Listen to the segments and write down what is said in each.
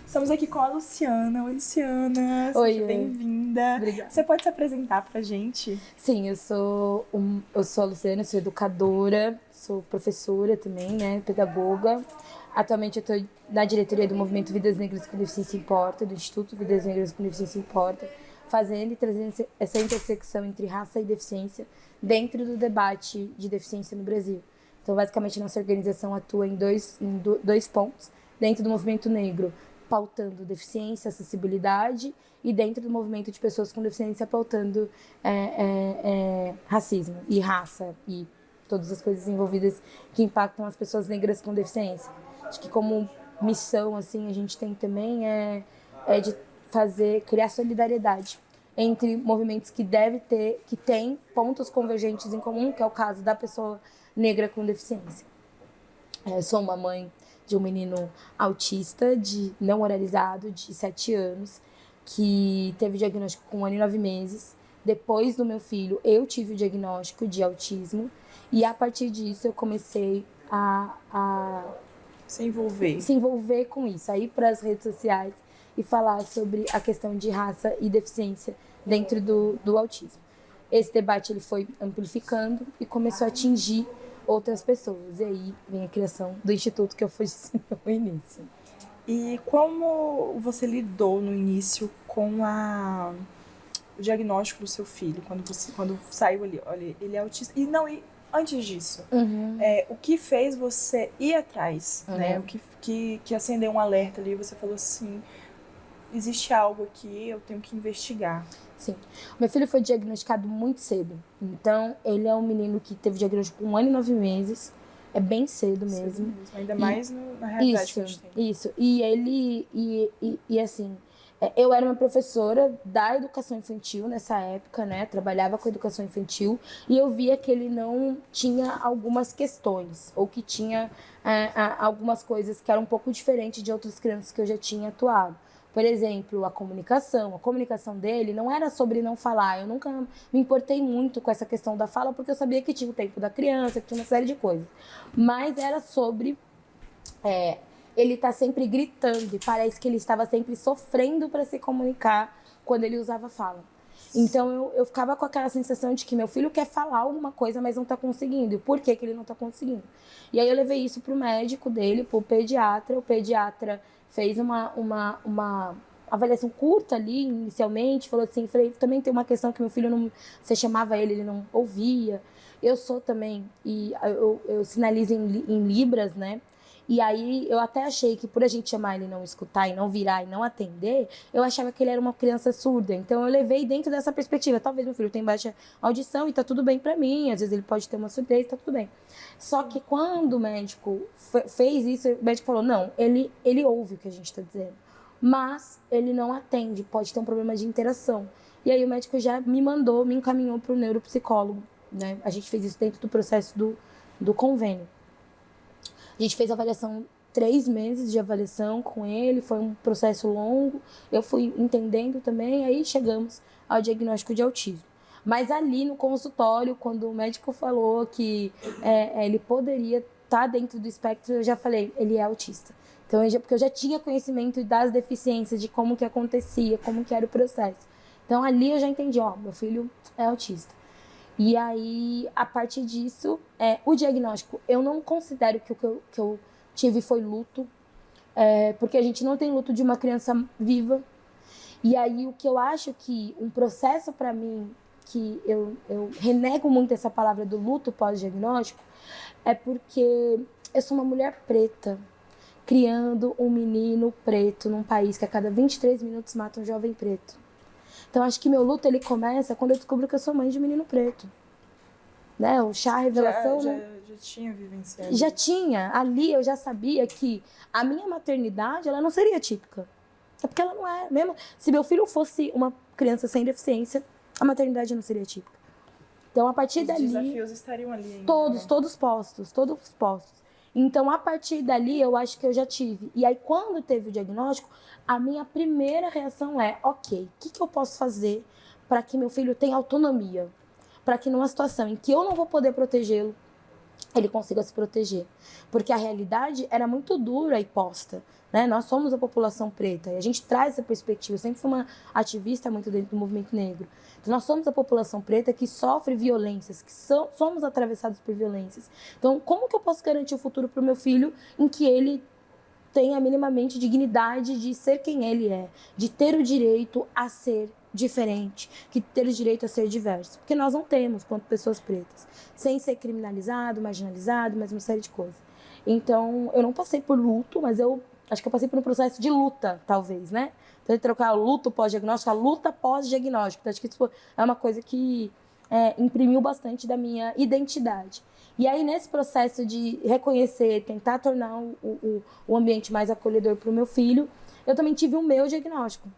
Estamos aqui com a Luciana. Oi, Luciana. Oi, seja bem-vinda. Obrigada. Você pode se apresentar pra gente? Sim, eu sou a Luciana, sou educadora, sou professora também, né, pedagoga. Atualmente eu estou na diretoria do Movimento Vidas Negras com Deficiência Importa, do Instituto Vidas Negras com Deficiência Importa, fazendo e trazendo essa intersecção entre raça e deficiência dentro do debate de deficiência no Brasil. Então, basicamente, nossa organização atua em dois pontos, dentro do movimento negro, pautando deficiência, acessibilidade, e dentro do movimento de pessoas com deficiência, pautando racismo e raça e todas as coisas envolvidas que impactam as pessoas negras com deficiência. Acho que como missão, assim, a gente tem também de criar solidariedade entre movimentos que têm pontos convergentes em comum, que é o caso da pessoa negra com deficiência. Eu sou uma mãe de um menino autista, não oralizado, de 7 anos, que teve diagnóstico com 1 ano e 9 meses. Depois do meu filho, eu tive o diagnóstico de autismo. E a partir disso, eu comecei a se envolver com isso. A ir para as redes sociais e falar sobre a questão de raça e deficiência dentro do autismo. Esse debate ele foi amplificando e começou a atingir outras pessoas. E aí vem a criação do instituto que eu fui no início. E como você lidou no início com o diagnóstico do seu filho? Quando saiu ali, olha, ele é autista. E antes disso, o que fez você ir atrás? Né? O que acendeu um alerta ali? Você falou assim, existe algo aqui, eu tenho que investigar. Sim. Meu filho foi diagnosticado muito cedo. Então, ele é um menino que teve diagnóstico com 1 ano e 9 meses. É bem cedo mesmo. Ainda mais na realidade que a gente tem. Isso. E ele... E assim, eu era uma professora da educação infantil nessa época, né? Trabalhava com educação infantil. E eu via que ele não tinha algumas questões. Ou que tinha algumas coisas que eram um pouco diferentes de outras crianças que eu já tinha atuado. Por exemplo, a comunicação dele não era sobre não falar. Eu nunca me importei muito com essa questão da fala, porque eu sabia que tinha o tempo da criança, que tinha uma série de coisas. Mas era sobre ele estar sempre gritando, e parece que ele estava sempre sofrendo para se comunicar quando ele usava fala. Então eu ficava com aquela sensação de que meu filho quer falar alguma coisa, mas não está conseguindo. E por que ele não está conseguindo? E aí eu levei isso pro médico dele, pro pediatra. O pediatra fez uma avaliação curta ali, inicialmente. Falou assim, também tem uma questão que meu filho não... Você chamava ele não ouvia. Eu sou também, e eu sinalizo em libras, né? E aí eu até achei que por a gente chamar ele não escutar e não virar e não atender, eu achava que ele era uma criança surda. Então eu levei dentro dessa perspectiva. Talvez meu filho tenha baixa audição e tá tudo bem pra mim. Às vezes ele pode ter uma surdez, tá tudo bem. Só que quando o médico fez isso, o médico falou, não, ele ouve o que a gente tá dizendo. Mas ele não atende, pode ter um problema de interação. E aí o médico já me encaminhou pro neuropsicólogo, né? A gente fez isso dentro do processo do convênio. A gente fez a avaliação, 3 meses de avaliação com ele, foi um processo longo, eu fui entendendo também, aí chegamos ao diagnóstico de autismo. Mas ali no consultório, quando o médico falou que ele poderia estar dentro do espectro, eu já falei, ele é autista. Então, porque eu já tinha conhecimento das deficiências, de como que acontecia, como que era o processo. Então ali eu já entendi, meu filho é autista. E aí, a partir disso, o diagnóstico, eu não considero que o que eu tive foi luto, porque a gente não tem luto de uma criança viva. E aí, o que eu acho que um processo para mim, que eu renego muito essa palavra do luto pós-diagnóstico, é porque eu sou uma mulher preta, criando um menino preto num país que a cada 23 minutos mata um jovem preto. Então, acho que meu luto ele começa quando eu descubro que eu sou mãe de um menino preto. Né? O chá, a revelação... Já tinha vivenciado. Já tinha. Ali eu já sabia que a minha maternidade ela não seria típica. É porque ela não é. Mesmo se meu filho fosse uma criança sem deficiência, a maternidade não seria típica. Então, a partir dali... Os desafios estariam ali ainda. Todos postos. Então, a partir dali, eu acho que eu já tive. E aí, quando teve o diagnóstico, a minha primeira reação ok, o que eu posso fazer para que meu filho tenha autonomia? Para que numa situação em que eu não vou poder protegê-lo, ele consiga se proteger. Porque a realidade era muito dura e posta, né? Nós somos a população preta e a gente traz essa perspectiva. Eu sempre fui uma ativista muito dentro do movimento negro. Então, nós somos a população preta que sofre violências, que somos atravessados por violências. Então, como que eu posso garantir o futuro para o meu filho em que ele tenha minimamente dignidade de ser quem ele é, de ter o direito a ser diferente, que ter o direito a ser diverso? Porque nós não temos, quanto pessoas pretas, sem ser criminalizado, marginalizado, mais uma série de coisas. Então, eu não passei por luto, mas eu acho que eu passei por um processo de luta, talvez, né? Então, eu trocar o luto pós-diagnóstico, a luta pós-diagnóstico. Então, acho que isso é uma coisa que imprimiu bastante da minha identidade. E aí, nesse processo de reconhecer, tentar tornar o ambiente mais acolhedor para o meu filho, eu também tive o meu diagnóstico.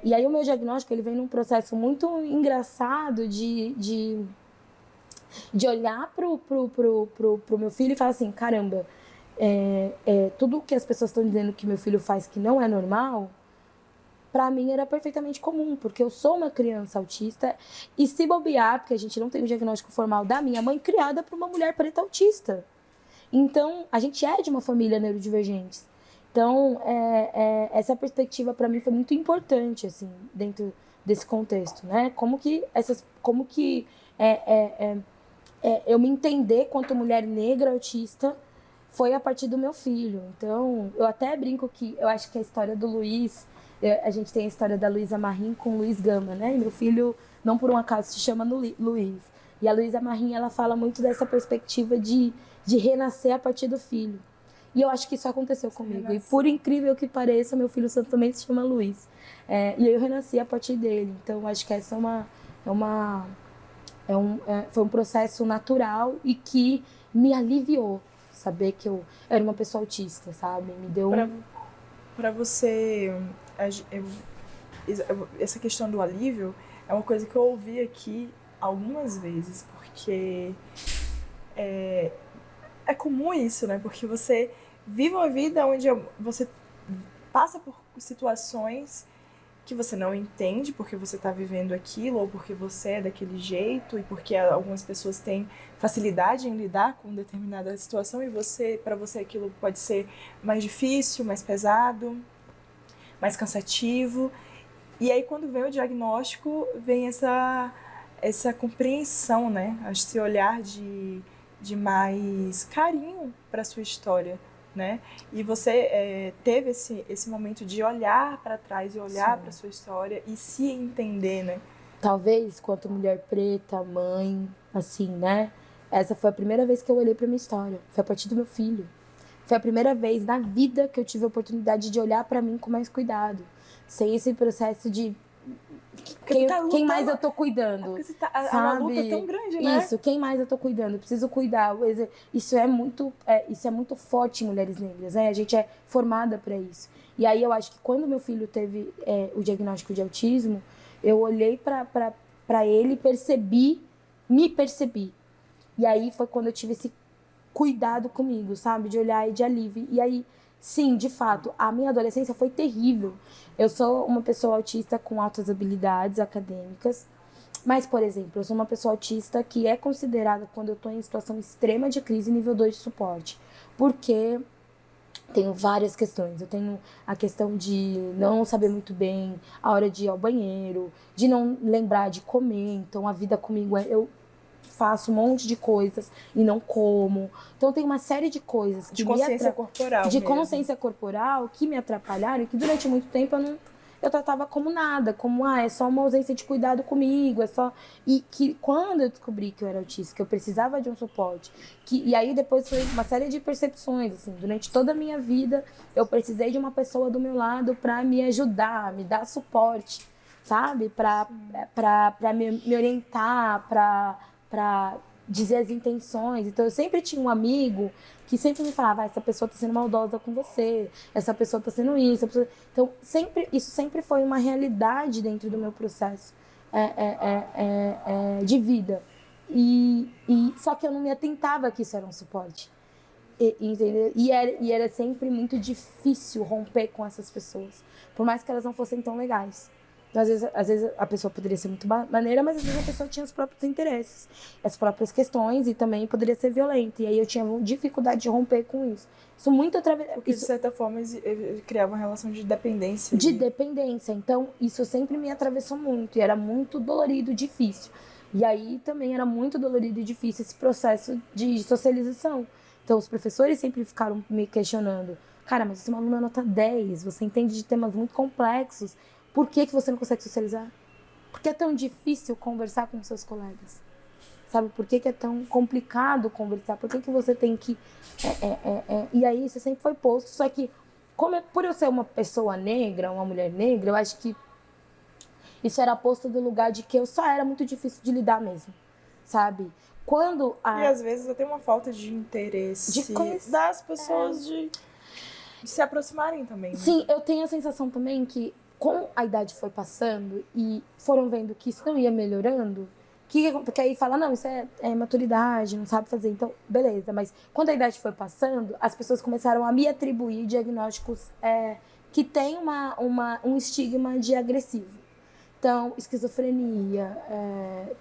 E aí, o meu diagnóstico, ele vem num processo muito engraçado de olhar pro meu filho e falar assim, caramba, tudo que as pessoas estão dizendo que meu filho faz que não é normal, para mim era perfeitamente comum, porque eu sou uma criança autista e se bobear, porque a gente não tem um diagnóstico formal da minha mãe, criada por uma mulher preta autista. Então, a gente é de uma família neurodivergente. Então, essa perspectiva para mim foi muito importante, assim, dentro desse contexto, né? Como que eu me entender quanto mulher negra autista foi a partir do meu filho. Então, eu até brinco que eu acho que a história do Luiz, a gente tem a história da Luísa Marim com o Luiz Gama, né? E meu filho, não por um acaso, se chama Luiz. E a Luísa Marim, ela fala muito dessa perspectiva de renascer a partir do filho. E eu acho que isso aconteceu comigo. E por incrível que pareça, meu filho santo também se chama Luiz. E eu renasci a partir dele. Então, acho que essa foi um processo natural e que me aliviou saber que eu era uma pessoa autista, sabe? Me deu Para você, essa questão do alívio é uma coisa que eu ouvi aqui algumas vezes, porque é comum isso, né? Porque você vive uma vida onde você passa por situações que você não entende porque você está vivendo aquilo ou porque você é daquele jeito e porque algumas pessoas têm facilidade em lidar com determinada situação e para você aquilo pode ser mais difícil, mais pesado, mais cansativo. E aí quando vem o diagnóstico, vem essa compreensão, né? Esse olhar de mais carinho para a sua história, né? E você teve esse momento de olhar para trás e olhar para a sua história e se entender, né? Talvez, quanto mulher preta, mãe, assim, né? Essa foi a primeira vez que eu olhei para minha história. Foi a partir do meu filho. Foi a primeira vez na vida que eu tive a oportunidade de olhar para mim com mais cuidado. Sem esse processo de quem mais eu tô cuidando? Porque a luta é tão grande, né? Isso, quem mais eu tô cuidando? Eu preciso cuidar. Isso é muito forte em mulheres negras, né? A gente é formada para isso. E aí eu acho que quando meu filho teve o diagnóstico de autismo, eu olhei para ele e me percebi. E aí foi quando eu tive esse cuidado comigo, sabe? De olhar e de alívio. E aí, sim, de fato, a minha adolescência foi terrível. Eu sou uma pessoa autista com altas habilidades acadêmicas, mas, por exemplo, eu sou uma pessoa autista que é considerada, quando eu estou em situação extrema de crise, nível 2 de suporte. Porque tenho várias questões. Eu tenho a questão de não saber muito bem a hora de ir ao banheiro, de não lembrar de comer. Então, a vida comigo eu faço um monte de coisas e não como. Então tem uma série de coisas que de consciência corporal de mesmo. consciência corporal que me atrapalharam e que durante muito tempo eu tratava como nada, como é só uma ausência de cuidado comigo, e que quando eu descobri que eu era autista, que eu precisava de um suporte, e aí depois foi uma série de percepções, assim, durante toda a minha vida eu precisei de uma pessoa do meu lado para me ajudar, me dar suporte, sabe, para me orientar, para dizer as intenções. Então eu sempre tinha um amigo que sempre me falava, essa pessoa está sendo maldosa com você, essa pessoa está sendo isso. Então isso sempre foi uma realidade dentro do meu processo de vida. Só que eu não me atentava que isso era um suporte. Entendeu? E era sempre muito difícil romper com essas pessoas, por mais que elas não fossem tão legais. Então, às vezes a pessoa poderia ser muito maneira, mas às vezes a pessoa tinha os próprios interesses, as próprias questões e também poderia ser violenta. E aí eu tinha dificuldade de romper com isso. Isso muito através... Porque, de certa forma, criava uma relação de dependência. De dependência. Então, isso sempre me atravessou muito. E era muito dolorido e difícil. E aí também era muito dolorido e difícil esse processo de socialização. Então, os professores sempre ficaram me questionando. Cara, mas você é uma aluna nota 10, você entende de temas muito complexos. Por que você não consegue socializar? Por que é tão difícil conversar com seus colegas? Sabe? Por que é tão complicado conversar? Por que você tem que... E aí, isso sempre foi posto. Só que, por eu ser uma pessoa negra, uma mulher negra, eu acho que isso era posto do lugar de que eu só era muito difícil de lidar mesmo. Sabe? E às vezes até uma falta de interesse das pessoas de se aproximarem também. Né? Sim, eu tenho a sensação também que, com a idade foi passando e foram vendo que isso não ia melhorando, porque aí fala, não, isso é maturidade, não sabe fazer, então, beleza. Mas quando a idade foi passando, as pessoas começaram a me atribuir diagnósticos que têm um estigma de agressivo. Então, esquizofrenia,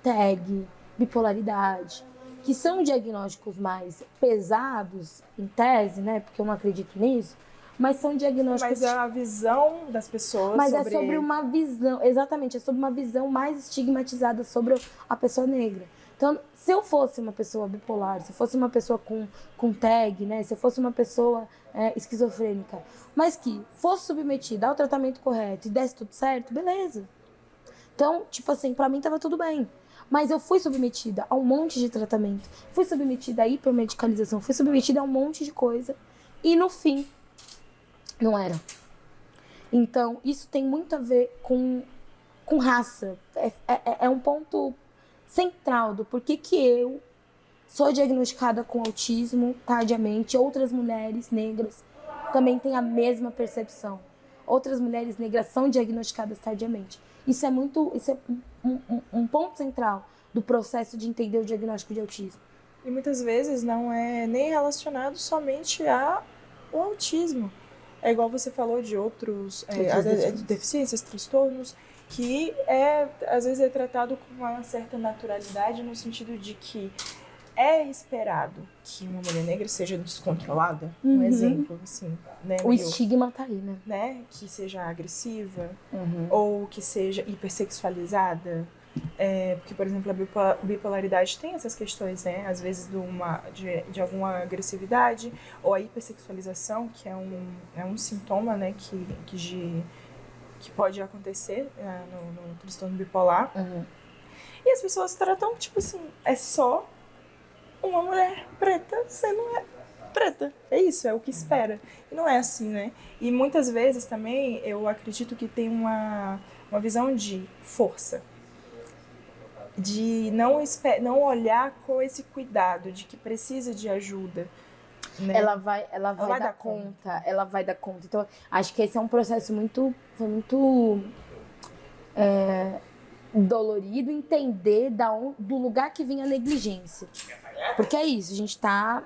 TAG, bipolaridade, que são diagnósticos mais pesados, em tese, né? Porque eu não acredito nisso, mas são diagnósticos... Mas é a visão das pessoas Mas é sobre uma visão, exatamente, é sobre uma visão mais estigmatizada sobre a pessoa negra. Então, se eu fosse uma pessoa bipolar, se eu fosse uma pessoa com TAG, né? Se eu fosse uma pessoa esquizofrênica, mas que fosse submetida ao tratamento correto e desse tudo certo, beleza. Então, tipo assim, pra mim tava tudo bem. Mas eu fui submetida a um monte de tratamento, fui submetida a hipermedicalização, fui submetida a um monte de coisa. E no fim, não era. Então, isso tem muito a ver com raça. É um ponto central do porquê que eu sou diagnosticada com autismo tardiamente. Outras mulheres negras também têm a mesma percepção. Outras mulheres negras são diagnosticadas tardiamente. Isso é um ponto central do processo de entender o diagnóstico de autismo. E muitas vezes não é nem relacionado somente ao autismo. É igual você falou de outros deficiências, transtornos, que às vezes é tratado com uma certa naturalidade, no sentido de que é esperado que uma mulher negra seja descontrolada, um exemplo, assim, né? O estigma tá aí, né? Que seja agressiva, ou que seja hipersexualizada. Porque, por exemplo, a bipolaridade tem essas questões, né? Às vezes de alguma agressividade, ou a hipersexualização, que é um sintoma, né? Que pode acontecer no transtorno bipolar. E as pessoas tratam, tipo assim, é só uma mulher preta sendo preta. É isso, é o que espera. E não é assim, né? E muitas vezes também eu acredito que tem uma visão de força. De não olhar com esse cuidado, de que precisa de ajuda. Né? Ela vai dar conta. Ela vai dar conta. Então, acho que esse é um processo muito dolorido, entender do lugar que vinha a negligência. Porque é isso, a gente tá...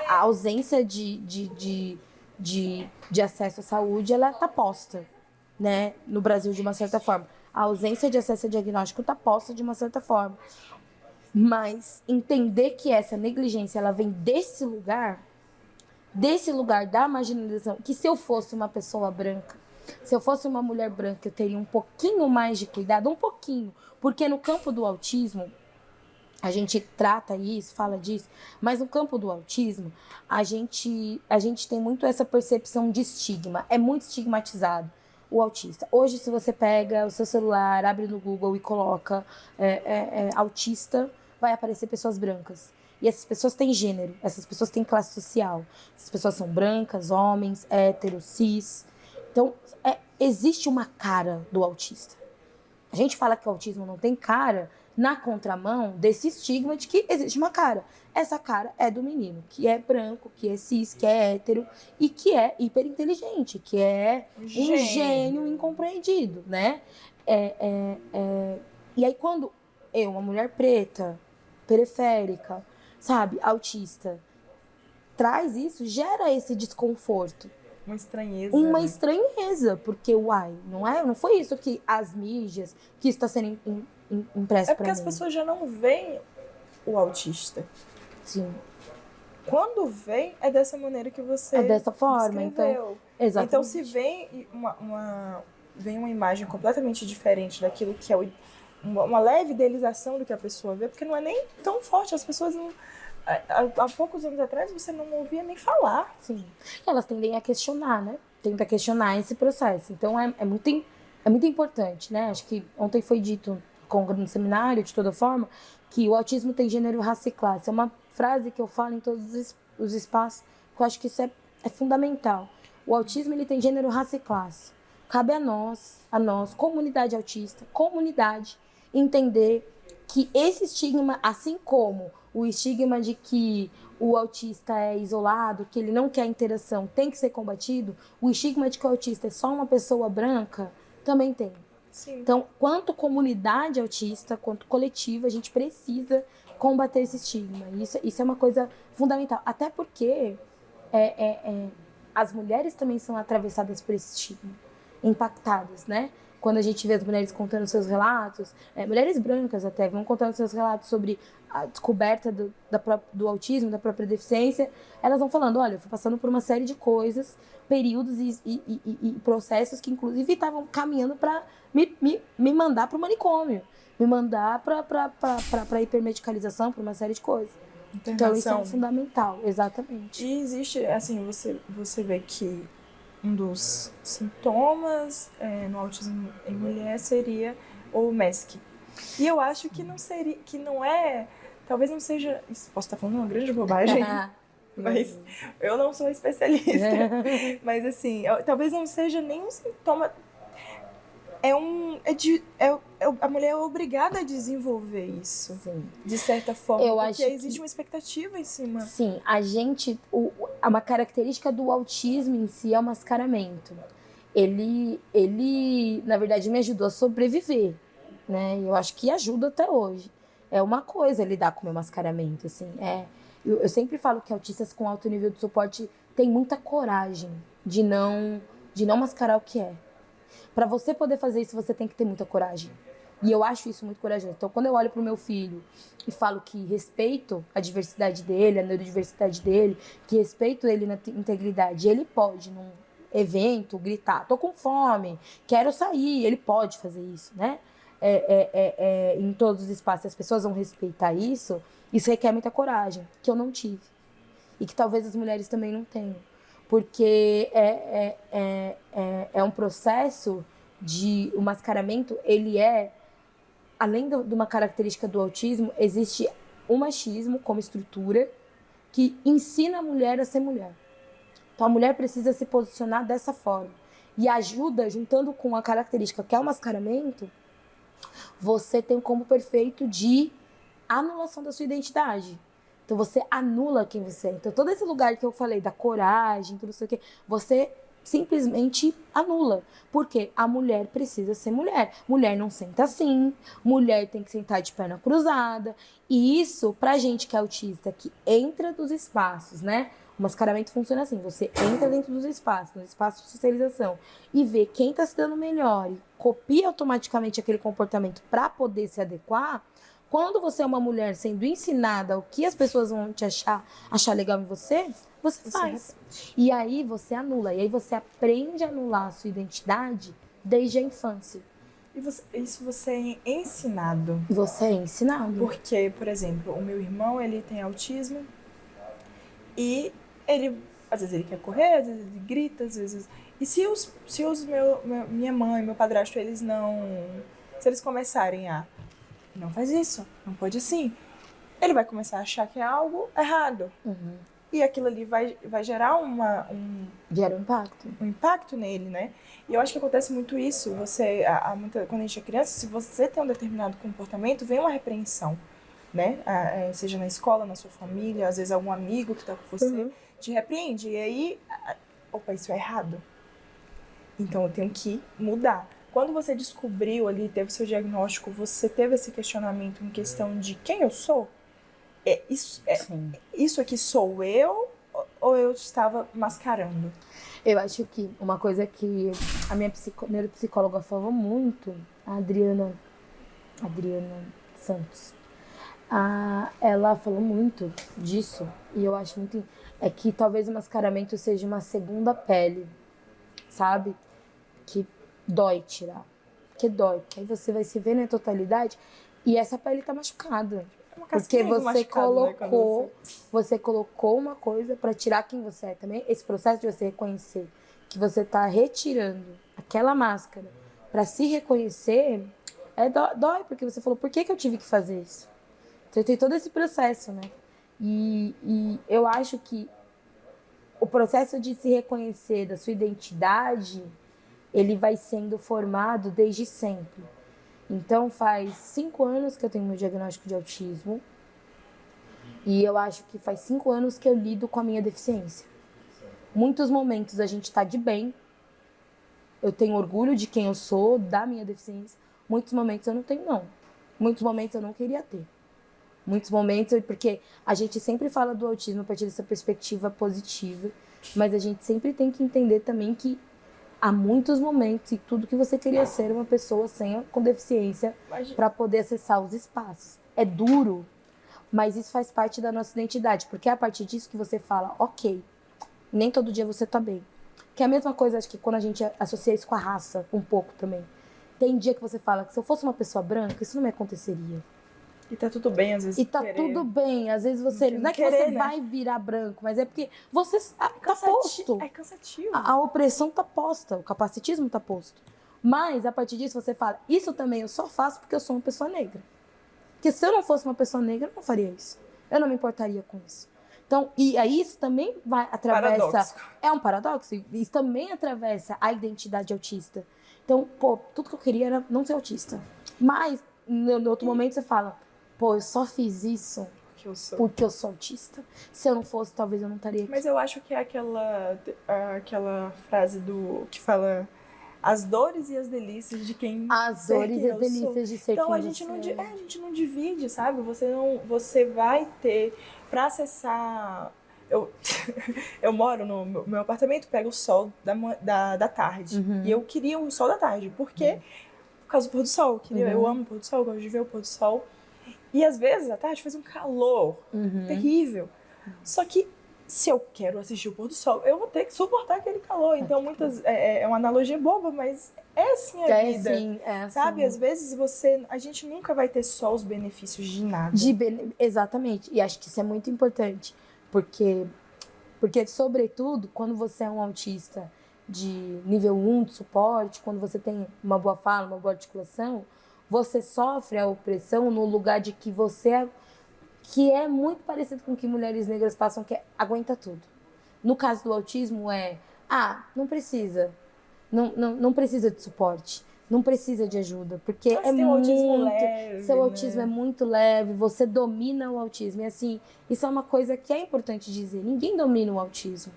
A ausência de acesso à saúde, ela tá posta, né? No Brasil, de uma certa forma. A ausência de acesso a diagnóstico tá posta de uma certa forma. Mas entender que essa negligência, ela vem desse lugar da marginalização, que se eu fosse uma pessoa branca, se eu fosse uma mulher branca, eu teria um pouquinho mais de cuidado, um pouquinho. Porque no campo do autismo, a gente trata isso, fala disso, mas no campo do autismo, a gente tem muito essa percepção de estigma. É muito estigmatizado o autista. Hoje, se você pega o seu celular, abre no Google e coloca autista, vai aparecer pessoas brancas. E essas pessoas têm gênero, essas pessoas têm classe social. Essas pessoas são brancas, homens, héteros, cis. Então, existe uma cara do autista. A gente fala que o autismo não tem cara na contramão desse estigma de que existe uma cara. Essa cara é do menino, que é branco, que é cis, que é hétero e que é hiperinteligente, que é um gênio incompreendido, né? E aí quando uma mulher preta, periférica, sabe, autista, traz isso, gera esse desconforto. Uma estranheza. Uma né? estranheza, porque, não foi isso que as mídias, que isso está sendo impresso É para porque mim. as pessoas já não veem o autista. Sim. Quando vem, é dessa maneira que você É dessa forma, descreveu. exatamente. Então, se vem vem uma imagem completamente diferente daquilo que é uma leve idealização do que a pessoa vê, porque não é nem tão forte, as pessoas não... Há poucos anos atrás, você não ouvia nem falar. Sim. E elas tendem a questionar, né? Tenta questionar esse processo. Então, é muito importante, né? Acho que ontem foi dito no seminário, de toda forma, que o autismo tem gênero, raça e classe. É uma frase que eu falo em todos os espaços, que eu acho que isso é fundamental. O autismo, ele tem gênero, raça e classe. Cabe a nós, comunidade autista, entender que esse estigma, assim como o estigma de que o autista é isolado, que ele não quer interação, tem que ser combatido, o estigma de que o autista é só uma pessoa branca, também tem. Sim. Então, quanto comunidade autista, quanto coletiva, a gente precisa combater esse estigma. Isso é uma coisa fundamental. Até porque as mulheres também são atravessadas por esse estigma, impactadas, né? Quando a gente vê as mulheres contando seus relatos, mulheres brancas até, vão contando seus relatos sobre a descoberta do autismo, da própria deficiência, elas vão falando, olha, eu fui passando por uma série de coisas, períodos e processos que, inclusive, estavam caminhando para me mandar para o manicômio, me mandar para hipermedicalização, para uma série de coisas. Então, isso é fundamental, exatamente. E existe, assim, você vê que um dos sintomas no autismo em mulher seria o MESC. E eu acho que não é, talvez não seja, posso estar falando uma grande bobagem, mas eu não sou especialista. Mas assim, talvez não seja nenhum sintoma. A mulher é obrigada a desenvolver isso. Sim. De certa forma, eu porque acho existe uma expectativa em cima. Sim, uma característica do autismo em si é o mascaramento. Ele, na verdade, me ajudou a sobreviver, né? Eu acho que ajuda até hoje. É uma coisa lidar com o meu mascaramento, assim. Eu sempre falo que autistas com alto nível de suporte têm muita coragem de não mascarar o que é. Para você poder fazer isso, você tem que ter muita coragem. E eu acho isso muito corajoso. Então, quando eu olho pro meu filho e falo que respeito a diversidade dele, a neurodiversidade dele, que respeito ele na integridade, ele pode, num evento, gritar, tô com fome, quero sair, ele pode fazer isso, né? Em todos os espaços, as pessoas vão respeitar isso, isso requer muita coragem, que eu não tive. E que talvez as mulheres também não tenham. Porque é um processo o mascaramento, ele além de uma característica do autismo, existe o machismo como estrutura que ensina a mulher a ser mulher. Então a mulher precisa se posicionar dessa forma. E ajuda, juntando com a característica que é o mascaramento, você tem um combo perfeito de anulação da sua identidade. Então você anula quem você é. Então todo esse lugar que eu falei da coragem, tudo isso aqui, você simplesmente anula. Porque a mulher precisa ser mulher. Mulher não senta assim, mulher tem que sentar de perna cruzada. E isso, pra gente que é autista, que entra dos espaços, né? O mascaramento funciona assim, você entra dentro dos espaços, no espaço de socialização, e vê quem tá se dando melhor e copia automaticamente aquele comportamento para poder se adequar. Quando você é uma mulher sendo ensinada o que as pessoas vão te achar legal em você faz. E aí você anula. E aí você aprende a anular a sua identidade desde a infância. E isso você é ensinado. Você é ensinado. Porque, por exemplo, o meu irmão, ele tem autismo e ele, às vezes ele quer correr, às vezes ele grita, às vezes... E se minha mãe, meu padrasto, eles não... Se eles começarem a... Não faz isso, não pode assim. Ele vai começar a achar que é algo errado. Uhum. E aquilo ali vai gerar Gera um impacto. Um impacto nele, né? E eu acho que acontece muito isso. Quando a gente é criança, se você tem um determinado comportamento, vem uma repreensão, né? Seja na escola, na sua família, às vezes algum amigo que está com você te repreende. E aí, opa, isso é errado. Então eu tenho que mudar. Quando você descobriu ali, teve seu diagnóstico, você teve esse questionamento em questão de quem eu sou? Isso aqui sou eu? ou eu estava mascarando? Eu acho que uma coisa que a minha neuropsicóloga falou muito, a Adriana Santos, ela falou muito disso, e eu acho muito, é que talvez o mascaramento seja uma segunda pele, sabe? Que dói tirar, que dói, porque aí você vai se ver na totalidade e essa pele tá machucada. Porque você colocou uma coisa para tirar quem você é também. Esse processo de você reconhecer que você tá retirando aquela máscara para se reconhecer, dói, porque você falou, por que eu tive que fazer isso? Então tem todo esse processo, né? E eu acho que o processo de se reconhecer da sua identidade, ele vai sendo formado desde sempre. Então, faz 5 anos que eu tenho meu diagnóstico de autismo. E eu acho que faz 5 anos que eu lido com a minha deficiência. Muitos momentos a gente tá de bem. Eu tenho orgulho de quem eu sou, da minha deficiência. Muitos momentos eu não tenho, não. Muitos momentos eu não queria ter. Muitos momentos, porque a gente sempre fala do autismo a partir dessa perspectiva positiva. Mas a gente sempre tem que entender também que há muitos momentos e tudo que você queria ser uma pessoa com deficiência para poder acessar os espaços. É duro, mas isso faz parte da nossa identidade, porque é a partir disso que você fala, ok, nem todo dia você tá bem. Que é a mesma coisa, acho que quando a gente associa isso com a raça, um pouco também. Tem dia que você fala que se eu fosse uma pessoa branca, isso não me aconteceu. E tá tudo bem, às vezes. E tá tudo bem, às vezes você. Não é que você vai virar branco, mas é porque você tá posto. É cansativo. A opressão tá posta, o capacitismo tá posto. Mas a partir disso você fala, isso também eu só faço porque eu sou uma pessoa negra. Porque se eu não fosse uma pessoa negra, eu não faria isso. Eu não me importaria com isso. Então, e aí isso também atravessa. Paradoxo. É um paradoxo. Isso também atravessa a identidade autista. Então, tudo que eu queria era não ser autista. Mas, no outro momento, você fala, eu só fiz isso porque eu sou autista. Se eu não fosse, talvez eu não estaria aqui. Mas eu acho que é aquela frase que fala as dores e as delícias de quem as dores e as delícias de ser então, quem a gente não divide, sabe? Você vai ter para acessar. Eu moro no meu apartamento, pego o sol da tarde. E eu queria o sol da tarde, porque por causa do pôr do sol. Eu amo o pôr do sol, eu gosto de ver o pôr do sol. E às vezes à tarde faz um calor terrível. Só que se eu quero assistir o pôr do sol, eu vou ter que suportar aquele calor. Então, é uma analogia boba, mas é assim a vida. Sabe? Às vezes a gente nunca vai ter só os benefícios de nada. Exatamente. E acho que isso é muito importante. Porque, sobretudo, quando você é um autista de nível 1 de suporte, quando você tem uma boa fala, uma boa articulação, você sofre a opressão no lugar de que você que é muito parecido com o que mulheres negras passam, que é aguenta tudo. No caso do autismo não precisa. Não precisa de suporte. Não precisa de ajuda, porque seu autismo é muito leve, você domina o autismo. E assim, isso é uma coisa que é importante dizer. Ninguém domina o autismo.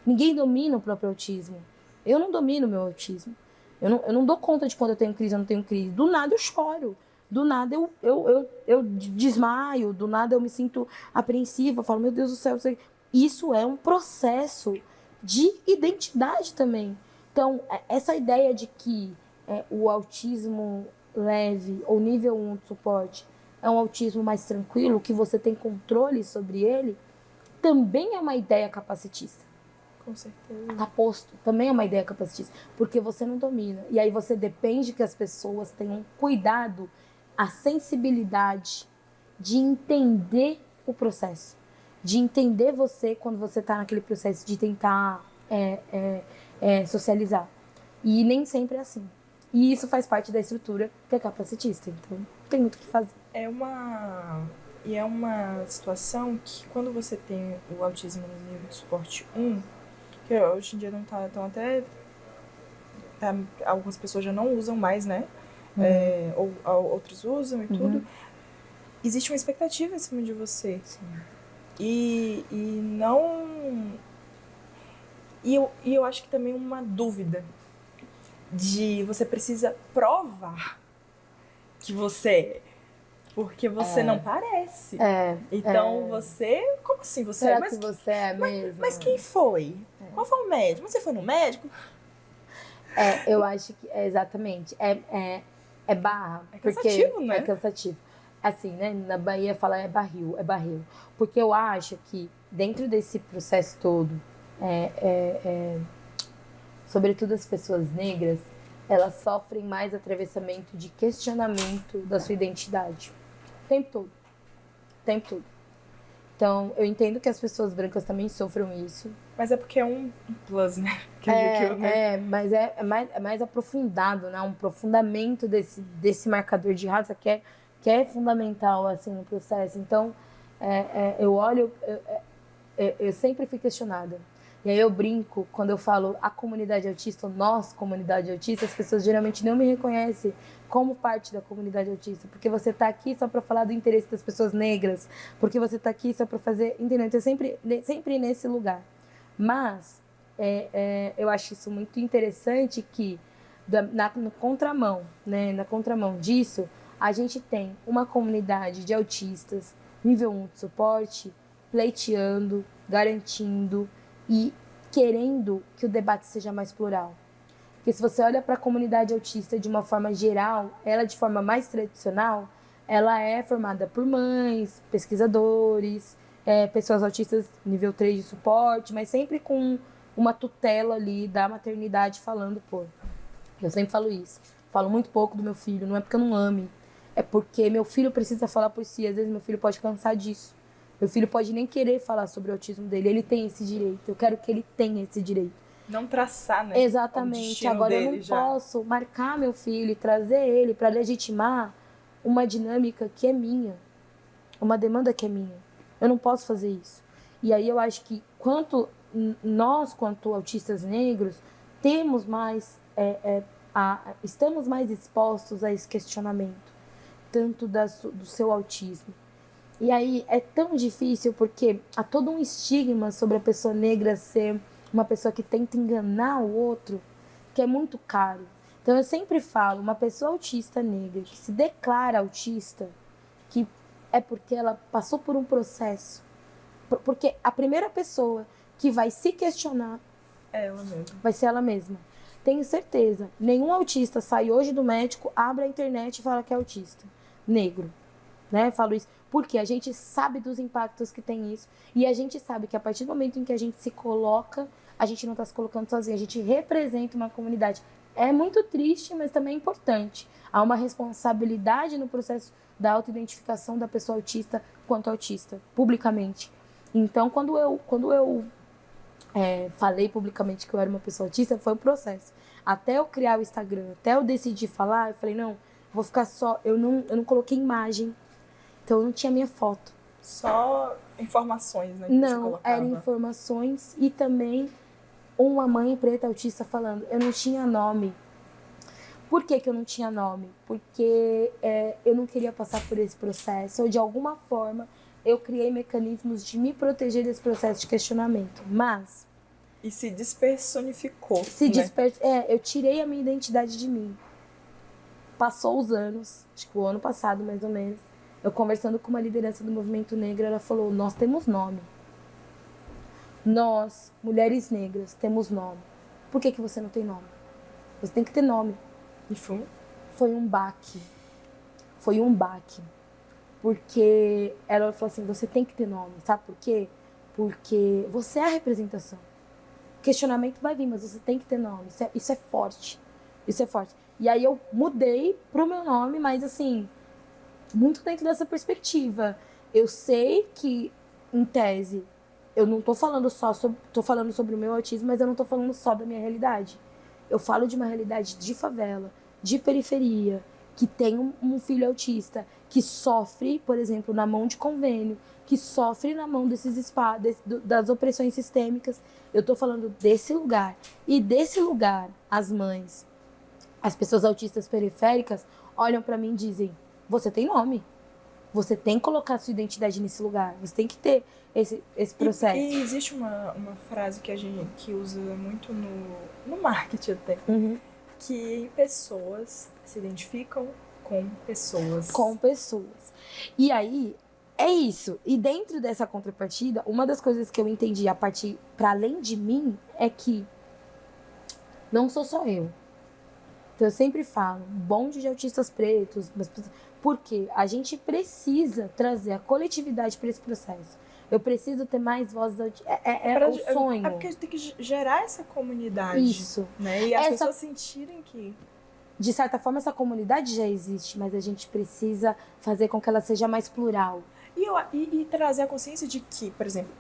Ninguém domina o próprio autismo. Eu não domino o meu autismo. Eu não dou conta de quando eu tenho crise ou não tenho crise. Do nada eu choro. Do nada eu desmaio. Do nada eu me sinto apreensiva. Eu falo, meu Deus do céu. Isso é um processo de identidade também. Então, essa ideia de que o autismo leve ou nível 1 de suporte é um autismo mais tranquilo, que você tem controle sobre ele, também é uma ideia capacitista. Com certeza. Tá posto. Também é uma ideia capacitista. Porque você não domina. E aí você depende que as pessoas tenham cuidado, a sensibilidade de entender o processo. De entender você quando você tá naquele processo de tentar socializar. E nem sempre é assim. E isso faz parte da estrutura que é capacitista. Então, não tem muito o que fazer. É uma situação que quando você tem o autismo no nível de suporte 1, que hoje em dia não tá tão algumas pessoas já não usam mais, né? Ou outros usam e tudo. Existe uma expectativa em cima de você. Sim. E não... E eu acho que também uma dúvida de você precisa provar que você Porque você não parece. Então, você... Como assim você será é? que você é mesmo? Mas quem foi? Qual foi o médico? Você foi no médico? Eu acho que exatamente. É barra. É cansativo, né? É cansativo. Assim, né? Na Bahia fala é barril. Porque eu acho que dentro desse processo todo, sobretudo as pessoas negras, elas sofrem mais atravessamento de questionamento da sua identidade. O tempo todo. O tempo todo. Então, eu entendo que as pessoas brancas também sofram isso. Mas é porque é um plus, né? Mas é mais aprofundado, né? Um aprofundamento desse marcador de raça que é fundamental, assim, no processo. Então, eu olho... Eu sempre fui questionada. E aí eu brinco, quando eu falo a comunidade autista, ou nós, comunidade autista, as pessoas geralmente não me reconhecem como parte da comunidade autista, porque você está aqui só para falar do interesse das pessoas negras, porque você está aqui só para fazer... Entendeu? Então, sempre nesse lugar. Mas eu acho isso muito interessante que, no contramão, né, na contramão disso, a gente tem uma comunidade de autistas, nível 1 de suporte, pleiteando, garantindo e querendo que o debate seja mais plural. Porque se você olha para a comunidade autista de uma forma geral, ela de forma mais tradicional, ela é formada por mães, pesquisadores, pessoas autistas nível 3 de suporte, mas sempre com uma tutela ali da maternidade falando por. Eu sempre falo isso. Falo muito pouco do meu filho, não é porque eu não ame, é porque meu filho precisa falar por si. Às vezes meu filho pode cansar disso. Meu filho pode nem querer falar sobre o autismo dele. Ele tem esse direito. Eu quero que ele tenha esse direito. Não traçar, né? Exatamente. Agora eu não posso marcar meu filho e trazer ele para legitimar uma dinâmica que é minha. Uma demanda que é minha. Eu não posso fazer isso. E aí eu acho que nós, quanto autistas negros, temos mais... estamos mais expostos a esse questionamento. Tanto do seu autismo. E aí é tão difícil porque há todo um estigma sobre a pessoa negra ser uma pessoa que tenta enganar o outro, que é muito caro. Então eu sempre falo, uma pessoa autista negra que se declara autista, que é porque ela passou por um processo. Porque a primeira pessoa que vai se questionar ela mesma. Vai ser ela mesma. Tenho certeza. Nenhum autista sai hoje do médico, abre a internet e fala que é autista. Negro. Né? Falo isso porque a gente sabe dos impactos que tem isso e a gente sabe que a partir do momento em que a gente se coloca, a gente não está se colocando sozinho, a gente representa uma comunidade. É muito triste, mas também é importante. Há uma responsabilidade no processo da autoidentificação da pessoa autista quanto autista, publicamente. Então, quando eu falei publicamente que eu era uma pessoa autista, foi um processo. Até eu criar o Instagram, até eu decidir falar, eu falei, não, vou ficar só... Eu não coloquei imagem. Então, eu não tinha minha foto. Só informações, né? Não, eram informações e também uma mãe preta autista falando. Eu não tinha nome. Por que eu não tinha nome? Porque eu não queria passar por esse processo. Ou, de alguma forma, eu criei mecanismos de me proteger desse processo de questionamento. Mas... E se despersonificou, eu tirei a minha identidade de mim. Passou os anos, acho que o ano passado, mais ou menos. Eu conversando com uma liderança do movimento negro, ela falou, nós temos nome. Nós, mulheres negras, temos nome. Por que você não tem nome? Você tem que ter nome. E foi? Foi um baque. Foi um baque. Porque ela falou assim, você tem que ter nome. Sabe por quê? Porque você é a representação. Questionamento vai vir, mas você tem que ter nome. Isso é forte. Isso é forte. E aí eu mudei pro meu nome, mas assim... muito dentro dessa perspectiva. Eu sei que, em tese, eu não tô falando tô falando sobre o meu autismo, mas eu não tô falando só da minha realidade. Eu falo de uma realidade de favela, de periferia, que tem um filho autista, que sofre, por exemplo, na mão de convênio, que sofre na mão das opressões sistêmicas. Eu tô falando desse lugar. E desse lugar, as mães, as pessoas autistas periféricas, olham pra mim e dizem, você tem nome. Você tem que colocar a sua identidade nesse lugar. Você tem que ter esse processo. E existe uma frase que a gente usa muito no marketing até. Uhum. Que pessoas se identificam com pessoas. Com pessoas. E aí, é isso. E dentro dessa contrapartida, uma das coisas que eu entendi a partir, para além de mim, é que não sou só eu. Então eu sempre falo, bonde de autistas pretos, porque a gente precisa trazer a coletividade para esse processo. Eu preciso ter mais vozes autistas. É o sonho. É porque tem que gerar essa comunidade. Isso. Né? E as pessoas sentirem que... De certa forma, essa comunidade já existe, mas a gente precisa fazer com que ela seja mais plural. E trazer a consciência de que, por exemplo,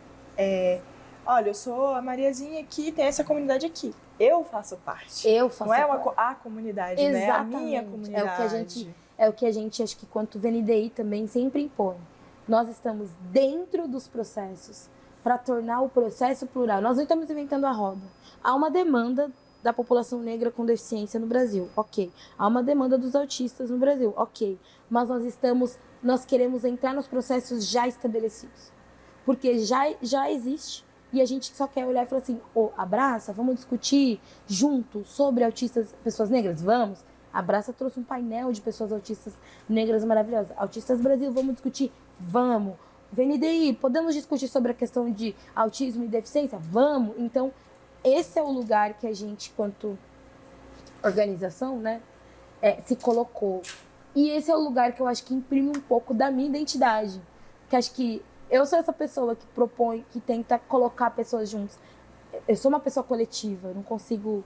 olha, eu sou a Mariazinha aqui, tem essa comunidade aqui. Eu faço parte. Eu faço Não é parte. A comunidade, exatamente. né? A minha comunidade. É o que a gente, acho que quanto VNDI também sempre impõe. Nós estamos dentro dos processos para tornar o processo plural. Nós não estamos inventando a roda. Há uma demanda da população negra com deficiência no Brasil, ok. Há uma demanda dos autistas no Brasil, ok. Mas nós queremos entrar nos processos já estabelecidos. Porque já existe e a gente só quer olhar e falar assim, abraça, vamos discutir junto sobre autistas, pessoas negras, vamos. A Abraça trouxe um painel de pessoas autistas negras maravilhosas. Autistas Brasil, vamos discutir? Vamos. VNDI, podemos discutir sobre a questão de autismo e deficiência? Vamos. Então, esse é o lugar que a gente, quanto organização, né, se colocou. E esse é o lugar que eu acho que imprime um pouco da minha identidade. Que acho que eu sou essa pessoa que propõe, que tenta colocar pessoas juntas. Eu sou uma pessoa coletiva, eu não consigo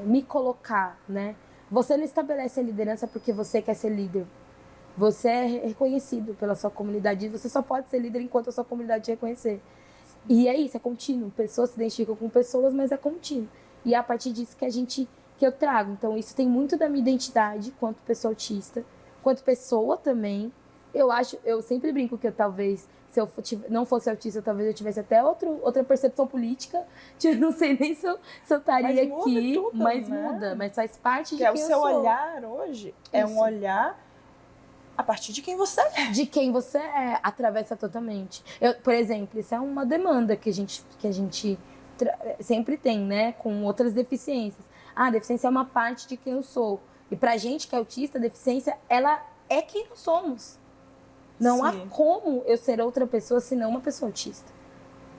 me colocar, né? Você não estabelece a liderança porque você quer ser líder. Você é reconhecido pela sua comunidade e você só pode ser líder enquanto a sua comunidade te reconhecer. E é isso, é contínuo. Pessoas se identificam com pessoas, mas é contínuo. E é a partir disso que eu trago. Então, isso tem muito da minha identidade quanto pessoa autista, quanto pessoa também. Eu sempre brinco que talvez, se eu não fosse autista, talvez eu tivesse até outra percepção política. Eu não sei nem se eu estaria aqui, mas né? muda. Mas faz parte de quem eu sou. O seu olhar hoje é um olhar a partir de quem você é. De quem você é, atravessa totalmente. Por exemplo, isso é uma demanda que a gente sempre tem, né? Com outras deficiências. A deficiência é uma parte de quem eu sou. E pra gente que é autista, a deficiência, ela é quem nós somos. Não há como eu ser outra pessoa senão uma pessoa autista.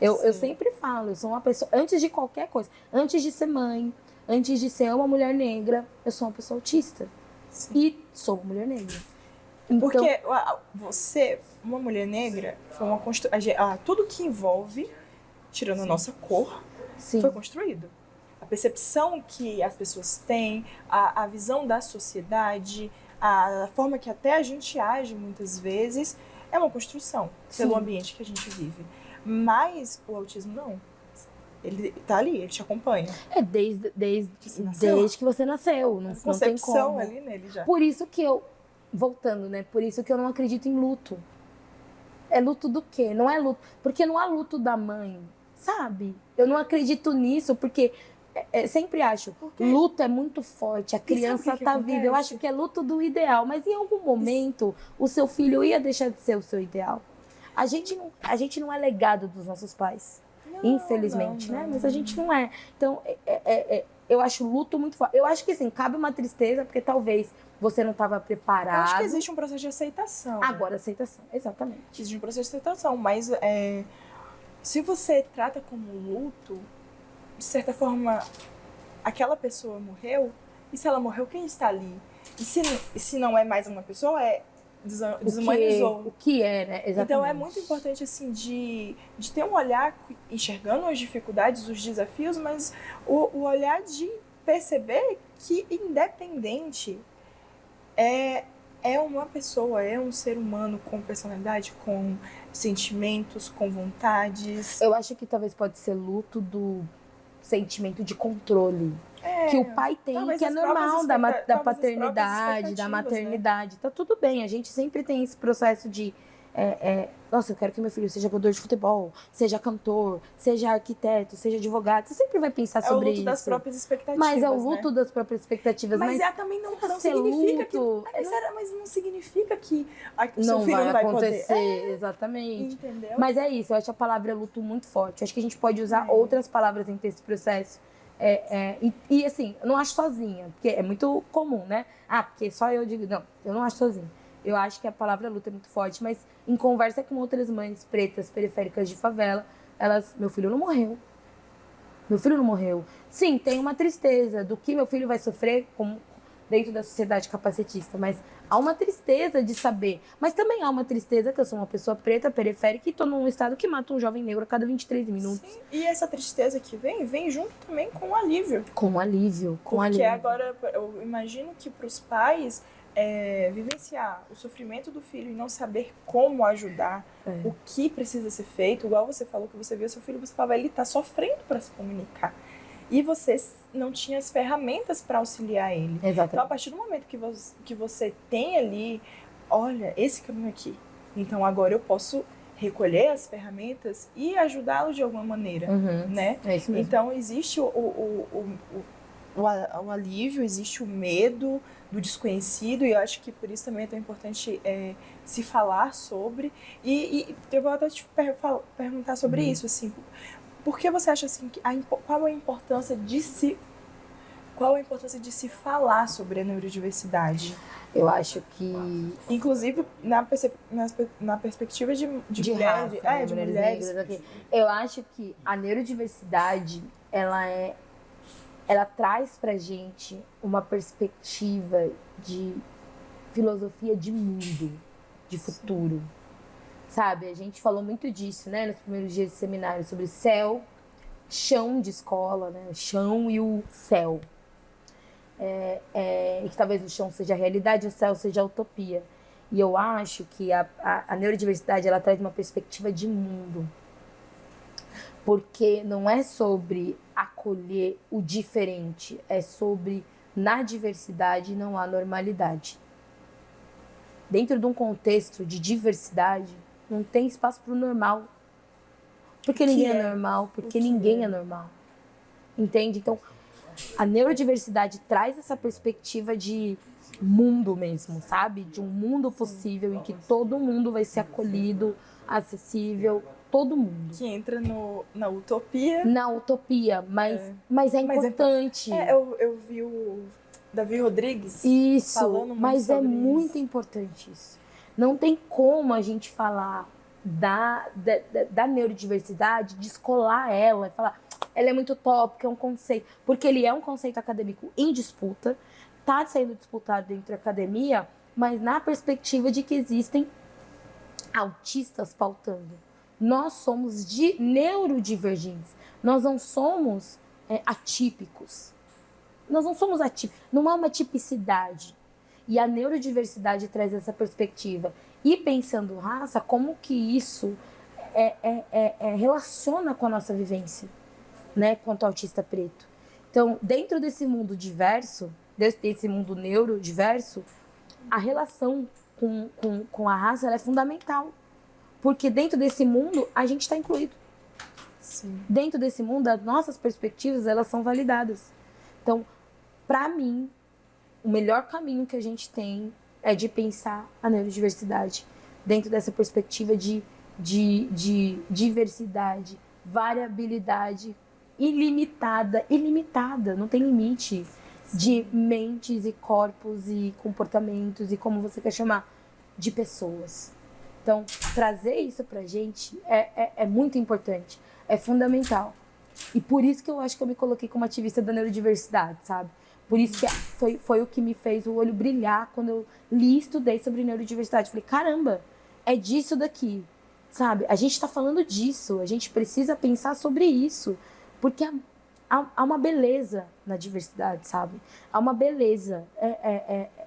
Eu sempre falo, eu sou uma pessoa, antes de qualquer coisa, antes de ser mãe, antes de ser uma mulher negra, eu sou uma pessoa autista. Sim. E sou uma mulher negra. Então, porque você, uma mulher negra, foi uma tudo que envolve, tirando a nossa cor, foi construído. A percepção que as pessoas têm, a visão da sociedade, a forma que até a gente age muitas vezes, é uma construção pelo ambiente que a gente vive. Mas o autismo não. Ele tá ali, ele te acompanha. Desde que você nasceu. Não tem como. Ali nele já. Por isso que voltando, né? Por isso que eu não acredito em luto. É luto do quê? Não é luto. Porque não há luto da mãe, sabe? Eu não acredito nisso, porque sempre acho, luto é muito forte, a criança tá viva. Eu acho que é luto do ideal, mas em algum momento o seu filho ia deixar de ser o seu ideal. A gente não é legado dos nossos pais, infelizmente, né? Mas a gente não é. Então, eu acho luto muito forte. Eu acho que, assim, cabe uma tristeza, porque talvez você não estava preparado. Eu acho que existe um processo de aceitação. Agora, aceitação, exatamente. Existe um processo de aceitação, mas se você trata como luto, de certa forma, aquela pessoa morreu, e se ela morreu, quem está ali? E se não é mais uma pessoa, desumanizou. O que é, né? Exatamente. Então é muito importante, assim, de ter um olhar enxergando as dificuldades, os desafios, mas o olhar de perceber que independente é uma pessoa, é um ser humano com personalidade, com sentimentos, com vontades. Eu acho que talvez pode ser luto do sentimento de controle que o pai tem, que é normal da paternidade, da maternidade. Né? Tá tudo bem, a gente sempre tem esse processo de nossa, eu quero que meu filho seja jogador de futebol, seja cantor, seja arquiteto, seja advogado. Você sempre vai pensar sobre isso. É o luto das próprias expectativas. Mas é o luto das próprias expectativas. Mas também não significa luto, mas não significa que o não seu filho vai não vai acontecer. Poder. Exatamente. Entendeu? Mas é isso, eu acho a palavra luto muito forte. Eu acho que a gente pode usar outras palavras dentro desse processo, E assim, eu não acho sozinha, porque é muito comum, né? Porque só eu digo, não, eu não acho sozinha. Eu acho que a palavra luta é muito forte, mas em conversa com outras mães pretas, periféricas de favela, meu filho não morreu. Meu filho não morreu. Sim, tem uma tristeza do que meu filho vai sofrer dentro da sociedade capacitista, mas há uma tristeza de saber. Mas também há uma tristeza que eu sou uma pessoa preta, periférica, e estou num estado que mata um jovem negro a cada 23 minutos. Sim, e essa tristeza que vem junto também com o alívio. Com alívio, com Porque alívio. agora, eu imagino que para os pais, vivenciar o sofrimento do filho e não saber como ajudar, o que precisa ser feito, igual você falou que você viu seu filho, você falava, ele está sofrendo para se comunicar. E você não tinha as ferramentas para auxiliar ele. Exatamente. Então, a partir do momento que você tem ali, olha, esse caminho aqui, então agora eu posso recolher as ferramentas e ajudá-lo de alguma maneira, né? É isso mesmo. Então, existe o alívio, existe o medo do desconhecido, e eu acho que por isso também é tão importante se falar sobre. E eu vou até te perguntar sobre isso, assim, por que você acha assim, qual a importância de se falar sobre a neurodiversidade? Eu acho que... Inclusive, na perspectiva de mulheres, raça, de mulheres mulheres. negras. Eu acho que a neurodiversidade, ela traz pra gente uma perspectiva de filosofia de mundo, de futuro. Sabe? A gente falou muito disso, né, nos primeiros dias de seminário, sobre céu, chão de escola, né, o chão e o céu. E que talvez o chão seja a realidade e o céu seja a utopia. E eu acho que a neurodiversidade, ela traz uma perspectiva de mundo. Porque não é sobre acolher o diferente, é sobre, na diversidade, não há normalidade. Dentro de um contexto de diversidade, não tem espaço para o normal. Porque ninguém é normal, porque ninguém é normal. Entende? Então, a neurodiversidade traz essa perspectiva de mundo mesmo, sabe? De um mundo possível em que todo mundo vai ser acolhido, acessível, todo mundo. Que entra na utopia. Na utopia, mas é importante. Eu vi o Davi Rodrigues falando muito mas sobre muito importante isso. Não tem como a gente falar da neurodiversidade, descolar ela e falar, ela é muito utópica, é um conceito, porque ele é um conceito acadêmico em disputa, está sendo disputado dentro da academia, mas na perspectiva de que existem autistas pautando. Nós somos neurodivergentes, nós não somos atípicos. Nós não somos atípicos, não há uma tipicidade. E a neurodiversidade traz essa perspectiva. E pensando raça, como que isso relaciona com a nossa vivência, né, quanto autista preto. Então, dentro desse mundo diverso, desse mundo neurodiverso, a relação com a raça ela é fundamental. Porque dentro desse mundo, a gente está incluído. Sim. Dentro desse mundo, as nossas perspectivas, elas são validadas. Então, para mim, o melhor caminho que a gente tem é de pensar a neurodiversidade dentro dessa perspectiva de diversidade, variabilidade ilimitada, não tem limite de mentes e corpos e comportamentos e como você quer chamar, de pessoas. Então, trazer isso pra gente é muito importante, é fundamental. E por isso que eu acho que eu me coloquei como ativista da neurodiversidade, sabe? Por isso que foi o que me fez o olho brilhar quando eu li e estudei sobre neurodiversidade. Falei, caramba, é disso daqui, sabe? A gente tá falando disso, a gente precisa pensar sobre isso. Porque há uma beleza na diversidade, sabe? Há uma beleza.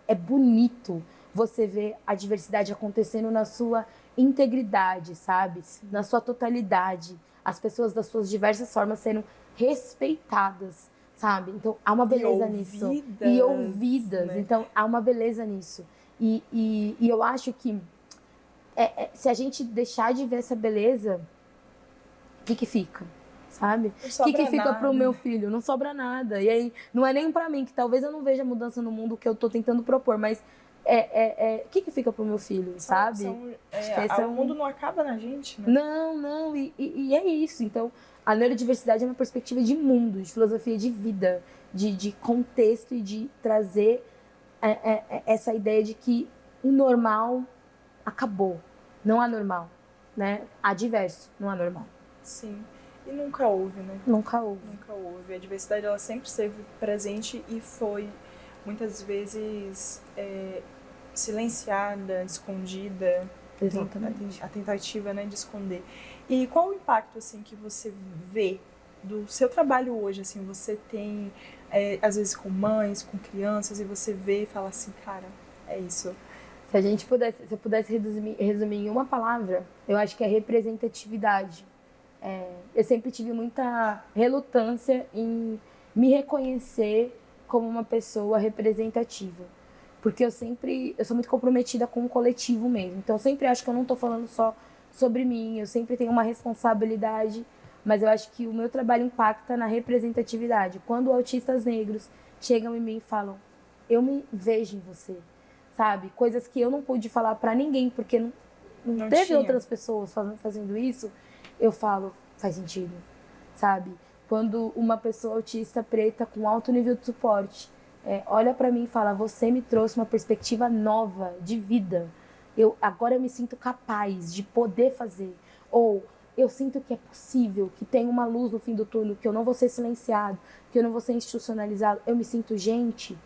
É bonito você ver a diversidade acontecendo na sua integridade, sabe? Na sua totalidade. As pessoas das suas diversas formas sendo respeitadas, sabe? Então, há uma beleza nisso. E ouvidas. Né? Então, há uma beleza nisso. E eu acho que se a gente deixar de ver essa beleza, o que fica? Sabe? O que fica pro meu filho? Não sobra nada. E aí, não é nem pra mim, que talvez eu não veja mudança no mundo que eu tô tentando propor, mas o que fica pro meu filho, sabe? O mundo não acaba na gente, né? Não, e é isso. Então, A neurodiversidade é uma perspectiva de mundo, de filosofia de vida, de contexto e de trazer essa ideia de que o normal acabou. Não há normal, né? Há diverso, não há normal. Sim. E nunca houve, né? Nunca houve. Nunca houve. A diversidade, ela sempre esteve presente e foi, muitas vezes, silenciada, escondida. Exatamente. A tentativa, né, de esconder. E qual o impacto, assim, que você vê do seu trabalho hoje? Assim, você tem, às vezes, com mães, com crianças, e você vê e fala assim, cara, é isso. Se eu pudesse resumir em uma palavra, eu acho que é representatividade. Eu sempre tive muita relutância em me reconhecer como uma pessoa representativa. Porque eu sou muito comprometida com o coletivo mesmo. Então eu sempre acho que eu não estou falando só sobre mim, eu sempre tenho uma responsabilidade, mas eu acho que o meu trabalho impacta na representatividade. Quando autistas negros chegam em mim e falam, eu me vejo em você, sabe? Coisas que eu não pude falar para ninguém, porque não teve outras pessoas fazendo isso, eu falo, faz sentido, sabe? Quando uma pessoa autista preta com alto nível de suporte olha para mim e fala, você me trouxe uma perspectiva nova de vida. Agora eu me sinto capaz de poder fazer. Ou eu sinto que é possível, que tem uma luz no fim do túnel, que eu não vou ser silenciado, que eu não vou ser institucionalizado. Eu me sinto gente.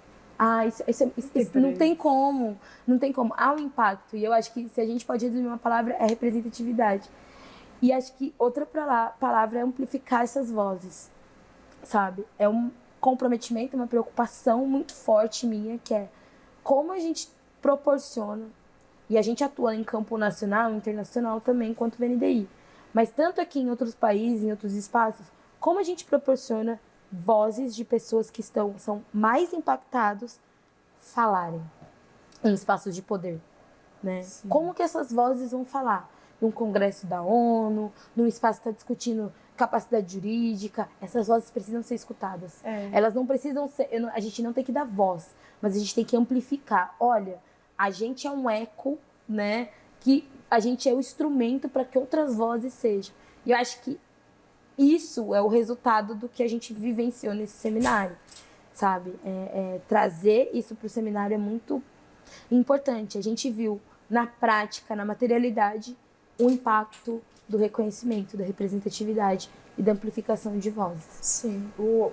Isso não tem como. Não tem como. Há um impacto. E eu acho que se a gente pode resumir uma palavra, é representatividade. E acho que outra palavra é amplificar essas vozes, sabe? É um comprometimento, uma preocupação muito forte minha, que é como a gente proporciona, e a gente atua em campo nacional e internacional também, quanto VNDI, mas tanto aqui em outros países, em outros espaços, como a gente proporciona vozes de pessoas que são mais impactados falarem em espaços de poder, né? Como que essas vozes vão falar? Num congresso da ONU, num espaço que está discutindo capacidade jurídica, essas vozes precisam ser escutadas. Elas não precisam ser... a gente não tem que dar voz, mas a gente tem que amplificar. Olha, a gente é um eco, né? Que a gente é o instrumento para que outras vozes sejam. E eu acho que isso é o resultado do que a gente vivenciou nesse seminário, sabe? Trazer isso para o seminário é muito importante. A gente viu na prática, na materialidade, o impacto do reconhecimento, da representatividade e da amplificação de vozes. Sim, o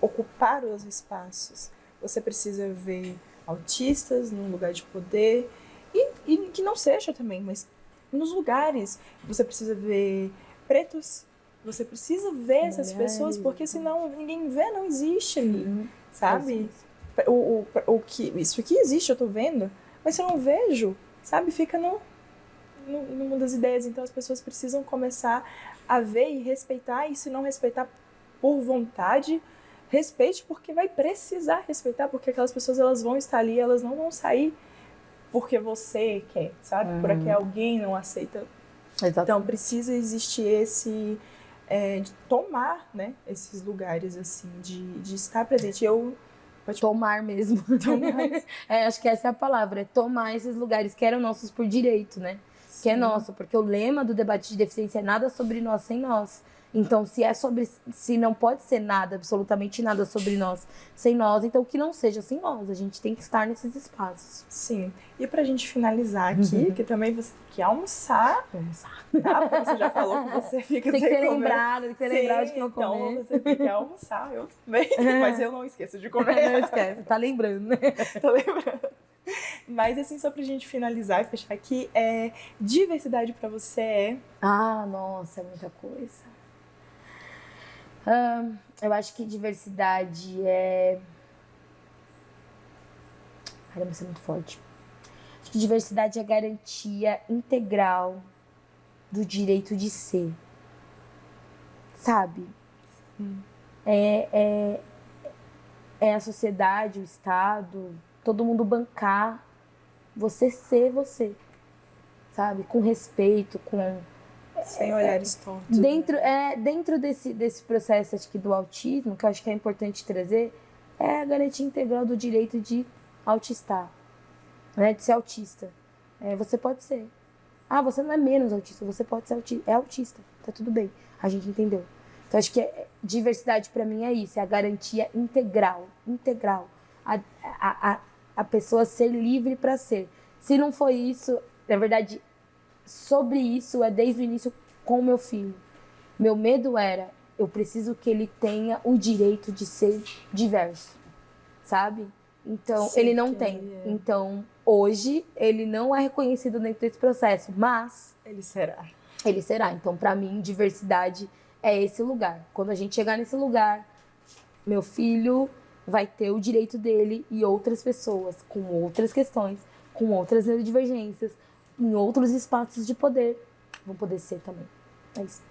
ocupar os espaços. Você precisa ver autistas num lugar de poder e que não seja também, mas nos lugares. Você precisa ver pretos, você precisa ver essas pessoas, porque senão ninguém vê, não existe ali, sabe? Isso aqui existe, eu tô vendo, mas se eu não vejo, sabe? Fica no mundo das ideias. Então as pessoas precisam começar a ver e respeitar, e se não respeitar por vontade, respeite porque vai precisar respeitar, porque aquelas pessoas elas vão estar ali, elas não vão sair porque você quer, sabe? Porque alguém não aceita. Exatamente. Então precisa existir esse de tomar, né, esses lugares assim, de estar presente. Tomar mesmo. Acho que essa é a palavra, é tomar esses lugares que eram nossos por direito, né? Sim. Que é nosso, porque o lema do debate de deficiência é nada sobre nós sem nós. Então, se não pode ser nada, absolutamente nada sobre nós sem nós, então que não seja sem nós. A gente tem que estar nesses espaços. Sim. E pra gente finalizar aqui, que também você quer almoçar. Tá? Porque você já falou que você fica tem sem que ser comer. Lembrado, tem que ser lembrado de não comer. Então você tem que almoçar, eu também. Mas eu não esqueço de comer. Não esquece, tá lembrando, né? Tô lembrando. Mas assim, só pra gente finalizar e fechar aqui, diversidade pra você é... Nossa, é muita coisa. Eu acho que diversidade é... Caramba, isso é muito forte. Acho que diversidade é garantia integral do direito de ser. Sabe? É a sociedade, o Estado, todo mundo bancar você ser você. Sabe? Com respeito, com... Sem olhares tortos. Dentro desse processo, acho que, do autismo, que eu acho que é importante trazer, é a garantia integral do direito de autistar, né? De ser autista. Você pode ser. Você não é menos autista, você pode ser autista. tá tudo bem, a gente entendeu. Então, acho que diversidade para mim é isso, é a garantia integral. A pessoa ser livre para ser. Se não foi isso, na verdade, sobre isso é desde o início com o meu filho. Meu medo era, eu preciso que ele tenha o direito de ser diverso, sabe? Então, Sim, ele não que tem. ele é. Então, hoje, ele não é reconhecido dentro desse processo, mas Ele será. ele será. Então, para mim, diversidade é esse lugar. Quando a gente chegar nesse lugar, meu filho vai ter o direito dele e outras pessoas com outras questões, com outras neurodivergências, em outros espaços de poder, vão poder ser também. É isso.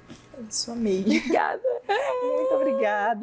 Isso, amei. Obrigada. Muito obrigada.